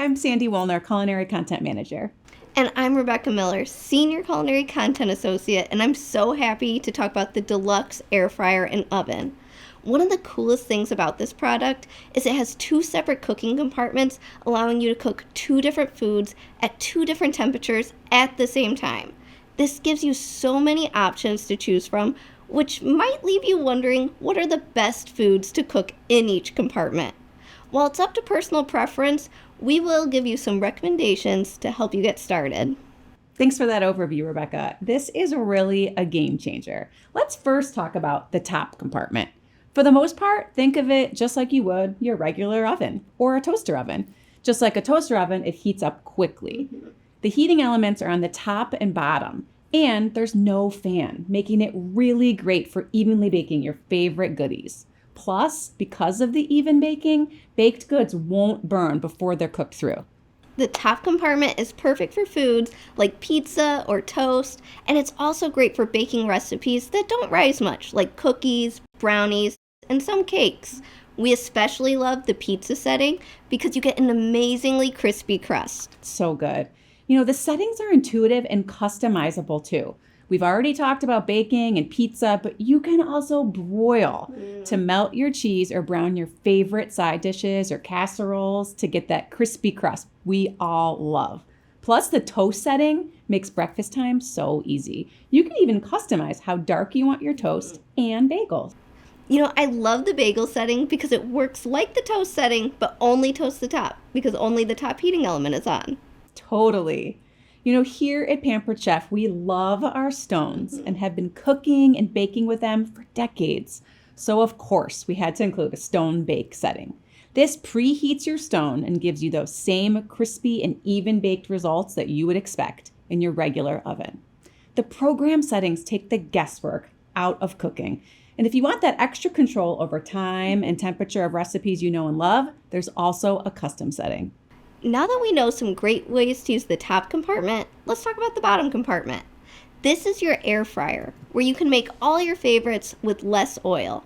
I'm Sandy Woolner, Culinary Content Manager. And I'm Rebecca Miller, Senior Culinary Content Associate, and I'm so happy to talk about the Deluxe Air Fryer and Oven. One of the coolest things about this product is it has 2 separate cooking compartments, allowing you to cook 2 different foods at 2 different temperatures at the same time. This gives you so many options to choose from, which might leave you wondering what are the best foods to cook in each compartment. While it's up to personal preference, we will give you some recommendations to help you get started. Thanks for that overview, Rebecca. This is really a game changer. Let's first talk about the top compartment. For the most part, think of it just like you would your regular oven or a toaster oven. Just like a toaster oven, it heats up quickly. The heating elements are on the top and bottom, and there's no fan, making it really great for evenly baking your favorite goodies. Plus, because of the even baking, baked goods won't burn before they're cooked through. The top compartment is perfect for foods like pizza or toast, and it's also great for baking recipes that don't rise much, like cookies, brownies, and some cakes. We especially love the pizza setting because you get an amazingly crispy crust. So good. The settings are intuitive and customizable too. We've already talked about baking and pizza, but you can also broil to melt your cheese or brown your favorite side dishes or casseroles to get that crispy crust we all love. Plus, the toast setting makes breakfast time so easy. You can even customize how dark you want your toast and bagels. I love the bagel setting because it works like the toast setting, but only toasts the top because only the top heating element is on. Totally. Here at Pampered Chef, we love our stones and have been cooking and baking with them for decades. So of course, we had to include a stone bake setting. This preheats your stone and gives you those same crispy and even baked results that you would expect in your regular oven. The program settings take the guesswork out of cooking. And if you want that extra control over time and temperature of recipes you know and love, there's also a custom setting. Now that we know some great ways to use the top compartment, let's talk about the bottom compartment. This is your air fryer, where you can make all your favorites with less oil.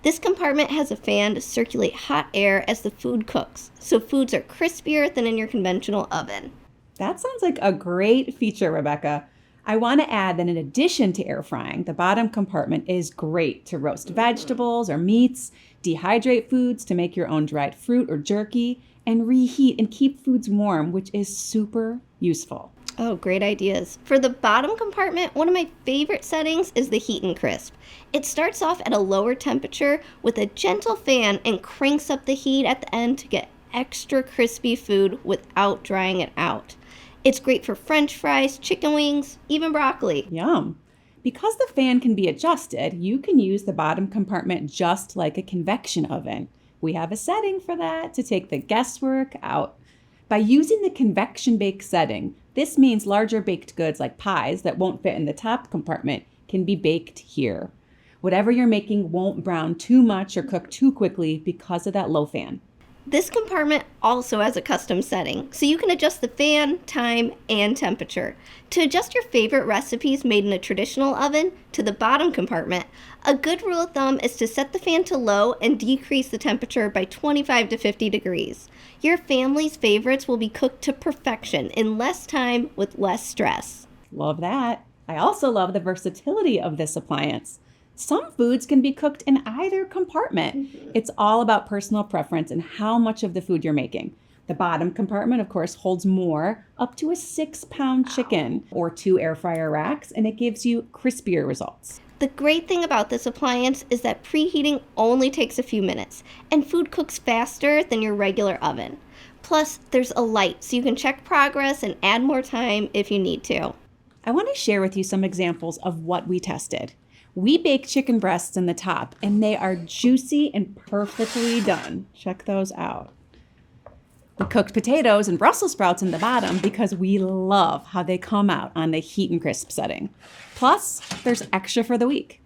This compartment has a fan to circulate hot air as the food cooks, so foods are crispier than in your conventional oven. That sounds like a great feature, Rebecca. I want to add that in addition to air frying, the bottom compartment is great to roast vegetables or meats, dehydrate foods to make your own dried fruit or jerky, and reheat and keep foods warm, which is super useful. Oh, great ideas. For the bottom compartment, one of my favorite settings is the heat and crisp. It starts off at a lower temperature with a gentle fan and cranks up the heat at the end to get extra crispy food without drying it out. It's great for French fries, chicken wings, even broccoli. Yum. Because the fan can be adjusted, you can use the bottom compartment just like a convection oven. We have a setting for that to take the guesswork out. By using the convection bake setting, this means larger baked goods like pies that won't fit in the top compartment can be baked here. Whatever you're making won't brown too much or cook too quickly because of that low fan. This compartment also has a custom setting, so you can adjust the fan, time, and temperature. To adjust your favorite recipes made in a traditional oven to the bottom compartment, a good rule of thumb is to set the fan to low and decrease the temperature by 25 to 50 degrees. Your family's favorites will be cooked to perfection in less time with less stress. Love that. I also love the versatility of this appliance. Some foods can be cooked in either compartment. It's all about personal preference and how much of the food you're making. The bottom compartment, of course, holds more, up to a 6-pound chicken or 2 air fryer racks, and it gives you crispier results. The great thing about this appliance is that preheating only takes a few minutes, and food cooks faster than your regular oven. Plus, there's a light, so you can check progress and add more time if you need to. I want to share with you some examples of what we tested. We baked chicken breasts in the top, and they are juicy and perfectly done. Check those out. We cooked potatoes and Brussels sprouts in the bottom because we love how they come out on the heat and crisp setting. Plus, there's extra for the week.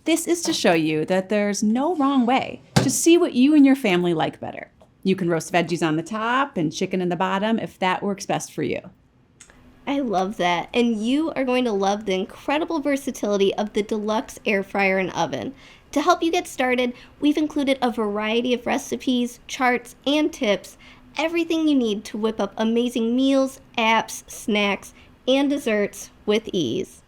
This is to show you that there's no wrong way. Just see what you and your family like better. You can roast veggies on the top and chicken in the bottom if that works best for you. I love that. And you are going to love the incredible versatility of the Deluxe Air Fryer and Oven. To help you get started, we've included a variety of recipes, charts, and tips, everything you need to whip up amazing meals, apps, snacks, and desserts with ease.